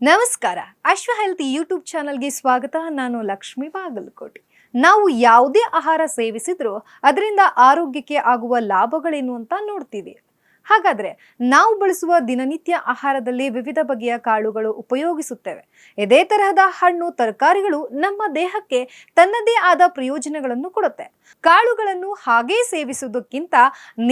ನಮಸ್ಕಾರ. ಅಶ್ವ health YouTube ಚಾನಲ್ಗೆ ಸ್ವಾಗತ. ನಾನು ಲಕ್ಷ್ಮಿ ಬಾಗಲಕೋಟೆ. ನಾವು ಯಾವುದೇ ಆಹಾರ ಸೇವಿಸಿದ್ರೂ ಅದರಿಂದ ಆರೋಗ್ಯಕ್ಕೆ ಆಗುವ ಲಾಭಗಳೇನು ಅಂತ ನೋಡ್ತೀವಿ. ಹಾಗಾದ್ರೆ ನಾವು ಬಳಸುವ ದಿನನಿತ್ಯ ಆಹಾರದಲ್ಲಿ ವಿವಿಧ ಬಗೆಯ ಕಾಳುಗಳು ಉಪಯೋಗಿಸುತ್ತೇವೆ. ಇದೇ ತರಹದ ಹಣ್ಣು ತರಕಾರಿಗಳು ನಮ್ಮ ದೇಹಕ್ಕೆ ತನ್ನದೇ ಆದ ಪ್ರಯೋಜನಗಳನ್ನು ಕೊಡುತ್ತೆ. ಕಾಳುಗಳನ್ನು ಹಾಗೇ ಸೇವಿಸುವುದಕ್ಕಿಂತ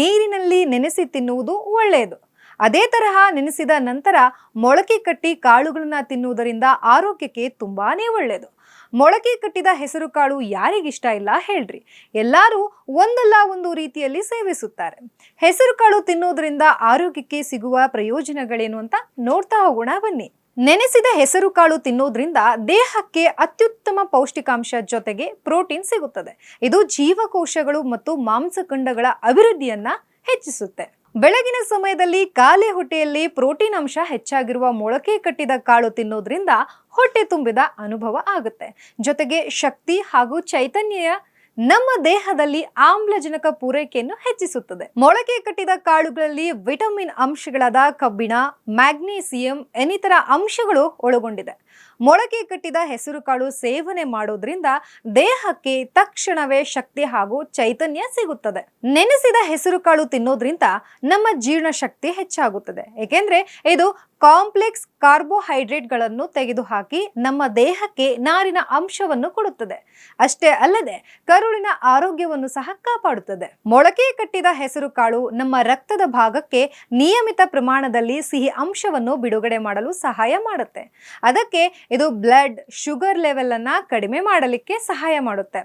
ನೀರಿನಲ್ಲಿ ನೆನೆಸಿ ತಿನ್ನುವುದು ಒಳ್ಳೆಯದು. ಅದೇ ತರಹ ನೆನೆಸಿದ ನಂತರ ಮೊಳಕೆ ಕಟ್ಟಿ ಕಾಳುಗಳನ್ನ ತಿನ್ನುವುದರಿಂದ ಆರೋಗ್ಯಕ್ಕೆ ತುಂಬಾನೇ ಒಳ್ಳೆಯದು. ಮೊಳಕೆ ಕಟ್ಟಿದ ಹೆಸರು ಕಾಳು ಯಾರಿಗಿಷ್ಟ ಇಲ್ಲ ಹೇಳ್ರಿ. ಎಲ್ಲರೂ ಒಂದಲ್ಲ ಒಂದು ರೀತಿಯಲ್ಲಿ ಸೇವಿಸುತ್ತಾರೆ. ಹೆಸರು ಕಾಳು ತಿನ್ನೋದ್ರಿಂದ ಆರೋಗ್ಯಕ್ಕೆ ಸಿಗುವ ಪ್ರಯೋಜನಗಳೇನು ಅಂತ ನೋಡ್ತಾ ಹೋಗೋಣ ಬನ್ನಿ. ನೆನೆಸಿದ ಹೆಸರು ಕಾಳು ತಿನ್ನೋದ್ರಿಂದ ದೇಹಕ್ಕೆ ಅತ್ಯುತ್ತಮ ಪೌಷ್ಟಿಕಾಂಶ ಜೊತೆಗೆ ಪ್ರೋಟೀನ್ ಸಿಗುತ್ತದೆ. ಇದು ಜೀವಕೋಶಗಳು ಮತ್ತು ಮಾಂಸಖಂಡಗಳ ಅಭಿವೃದ್ಧಿಯನ್ನ ಹೆಚ್ಚಿಸುತ್ತೆ. ಬೆಳಗಿನ ಸಮಯದಲ್ಲಿ ಖಾಲಿ ಹೊಟ್ಟೆಯಲ್ಲಿ ಪ್ರೋಟೀನ್ ಅಂಶ ಹೆಚ್ಚಾಗಿರುವ ಮೊಳಕೆ ಕಟ್ಟಿದ ಕಾಳು ತಿನ್ನೋದ್ರಿಂದ ಹೊಟ್ಟೆ ತುಂಬಿದ ಅನುಭವ ಆಗುತ್ತೆ. ಜೊತೆಗೆ ಶಕ್ತಿ ಹಾಗೂ ಚೈತನ್ಯ ನಮ್ಮ ದೇಹದಲ್ಲಿ ಆಮ್ಲಜನಕ ಪೂರೈಕೆಯನ್ನು ಹೆಚ್ಚಿಸುತ್ತದೆ. ಮೊಳಕೆ ಕಟ್ಟಿದ ಕಾಳುಗಳಲ್ಲಿ ವಿಟಮಿನ್ ಅಂಶಗಳಾದ ಕಬ್ಬಿಣ, ಮ್ಯಾಗ್ನೀಸಿಯಂ ಇನ್ನಿತರ ಅಂಶಗಳು ಒಳಗೊಂಡಿದೆ. ಮೊಳಕೆ ಕಟ್ಟಿದ ಹೆಸರು ಕಾಳು ಸೇವನೆ ಮಾಡೋದ್ರಿಂದ ದೇಹಕ್ಕೆ ತಕ್ಷಣವೇ ಶಕ್ತಿ ಹಾಗೂ ಚೈತನ್ಯ ಸಿಗುತ್ತದೆ. ನೆನೆಸಿದ ಹೆಸರು ಕಾಳು ತಿನ್ನೋದ್ರಿಂದ ನಮ್ಮ ಜೀರ್ಣಶಕ್ತಿ ಹೆಚ್ಚಾಗುತ್ತದೆ. ಏಕೆಂದ್ರೆ ಇದು ಕಾಂಪ್ಲೆಕ್ಸ್ ಕಾರ್ಬೋಹೈಡ್ರೇಟ್ಗಳನ್ನು ತೆಗೆದುಹಾಕಿ ನಮ್ಮ ದೇಹಕ್ಕೆ ನಾರಿನ ಅಂಶವನ್ನು ಕೊಡುತ್ತದೆ. ಅಷ್ಟೇ ಅಲ್ಲದೆ ಕರುಳಿನ ಆರೋಗ್ಯವನ್ನು ಸಹ ಕಾಪಾಡುತ್ತದೆ. ಮೊಳಕೆ ಕಟ್ಟಿದ ಹೆಸರು ಕಾಳು ನಮ್ಮ ರಕ್ತದ ಭಾಗಕ್ಕೆ ನಿಯಮಿತ ಪ್ರಮಾಣದಲ್ಲಿ ಸಿಹಿ ಅಂಶವನ್ನು ಬಿಡುಗಡೆ ಮಾಡಲು ಸಹಾಯ ಮಾಡುತ್ತೆ. ಅದಕ್ಕೆ ಇದು ಬ್ಲಡ್ ಶುಗರ್ ಲೆವೆಲ್ ಅನ್ನ ಕಡಿಮೆ ಮಾಡಲಿಕ್ಕೆ ಸಹಾಯ ಮಾಡುತ್ತೆ.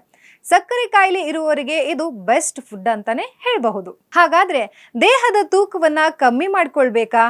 ಸಕ್ಕರೆ ಕಾಯಿಲೆ ಇರುವವರಿಗೆ ಇದು ಬೆಸ್ಟ್ ಫುಡ್ ಅಂತಾನೆ ಹೇಳಬಹುದು. ಹಾಗಾದ್ರೆ ದೇಹದ ತೂಕವನ್ನ ಕಮ್ಮಿ ಮಾಡ್ಕೊಳ್ಬೇಕಾ?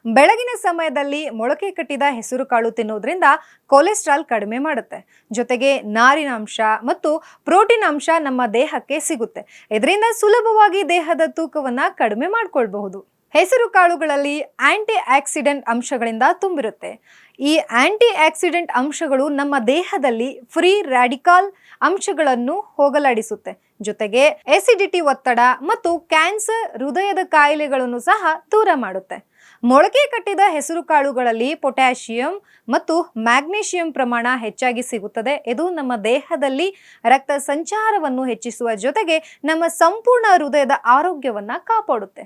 ಬೆಳಗಿನ ಸಮಯದಲ್ಲಿ ಮೊಳಕೆ ಕಟ್ಟಿದ ಹೆಸರು ಕಾಳು ತಿನ್ನೋದ್ರಿಂದ ಕೊಲೆಸ್ಟ್ರಾಲ್ ಕಡಿಮೆ ಮಾಡುತ್ತೆ. ಜೊತೆಗೆ ನಾರಿನ ಅಂಶ ಮತ್ತು ಪ್ರೋಟೀನ್ ಅಂಶ ನಮ್ಮ ದೇಹಕ್ಕೆ ಸಿಗುತ್ತೆ. ಇದರಿಂದ ಸುಲಭವಾಗಿ ದೇಹದ ತೂಕವನ್ನ ಕಡಿಮೆ ಮಾಡ್ಕೊಳ್ಬಹುದು. ಹೆಸರು ಕಾಳುಗಳಲ್ಲಿ ಆಂಟಿ ಆಕ್ಸಿಡೆಂಟ್ ಅಂಶಗಳಿಂದ ತುಂಬಿರುತ್ತೆ. ಈ ಆಂಟಿ ಆಕ್ಸಿಡೆಂಟ್ ಅಂಶಗಳು ನಮ್ಮ ದೇಹದಲ್ಲಿ ಫ್ರೀ ರ್ಯಾಡಿಕಲ್ ಅಂಶಗಳನ್ನು ಹೋಗಲಾಡಿಸುತ್ತೆ. ಜೊತೆಗೆ ಎಸಿಡಿಟಿ, ಒತ್ತಡ ಮತ್ತು ಕ್ಯಾನ್ಸರ್, ಹೃದಯದ ಕಾಯಿಲೆಗಳನ್ನು ಸಹ ದೂರ ಮಾಡುತ್ತೆ. ಮೊಳಕೆ ಕಟ್ಟಿದ ಹೆಸರು ಕಾಳುಗಳಲ್ಲಿ ಪೊಟ್ಯಾಷಿಯಂ ಮತ್ತು ಮ್ಯಾಗ್ನೀಷಿಯಂ ಪ್ರಮಾಣ ಹೆಚ್ಚಾಗಿ ಸಿಗುತ್ತದೆ. ಇದು ನಮ್ಮ ದೇಹದಲ್ಲಿ ರಕ್ತ ಸಂಚಾರವನ್ನು ಹೆಚ್ಚಿಸುವ ಜೊತೆಗೆ ನಮ್ಮ ಸಂಪೂರ್ಣ ಹೃದಯದ ಆರೋಗ್ಯವನ್ನ ಕಾಪಾಡುತ್ತೆ.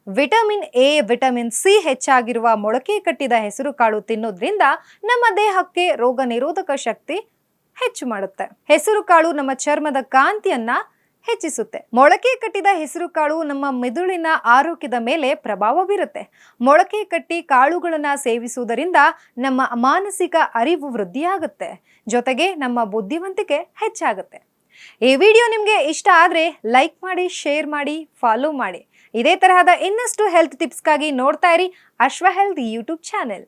ವಿಟಮಿನ್ ಎ, ವಿಟಮಿನ್ ಸಿ ಹೆಚ್ಚಾಗಿರುವ ಮೊಳಕೆ ಕಟ್ಟಿದ ಹೆಸರು ಕಾಳು ತಿನ್ನೋದ್ರಿಂದ ನಮ್ಮ ದೇಹಕ್ಕೆ ರೋಗ ನಿರೋಧಕ ಶಕ್ತಿ ಹೆಚ್ಚು ಮಾಡುತ್ತೆ. ಹೆಸರು ಕಾಳು ನಮ್ಮ ಚರ್ಮದ ಕಾಂತಿಯನ್ನ ಹೆಚ್ಚಿಸುತ್ತೆ. ಮೊಳಕೆ ಕಟ್ಟಿದ ಹೆಸರು ಕಾಳು ನಮ್ಮ ಮೆದುಳಿನ ಆರೋಗ್ಯದ ಮೇಲೆ ಪ್ರಭಾವ ಬೀರುತ್ತೆ. ಮೊಳಕೆ ಕಟ್ಟಿ ಕಾಳುಗಳನ್ನ ಸೇವಿಸುವುದರಿಂದ ನಮ್ಮ ಮಾನಸಿಕ ಅರಿವು ವೃದ್ಧಿಯಾಗುತ್ತೆ. ಜೊತೆಗೆ ನಮ್ಮ ಬುದ್ಧಿವಂತಿಕೆ ಹೆಚ್ಚಾಗುತ್ತೆ. ಈ ವಿಡಿಯೋ ನಿಮಗೆ ಇಷ್ಟ ಆದ್ರೆ ಲೈಕ್ ಮಾಡಿ, ಶೇರ್ ಮಾಡಿ, ಫಾಲೋ ಮಾಡಿ. ಇದೇ ತರಹದ ಇನ್ನಷ್ಟು ಹೆಲ್ತ್ ಟಿಪ್ಸ್ಗಾಗಿ ನೋಡ್ತಾ ಇರಿ ಅಶ್ವ ಹೆಲ್ತ್ ಯೂಟ್ಯೂಬ್ ಚಾನೆಲ್.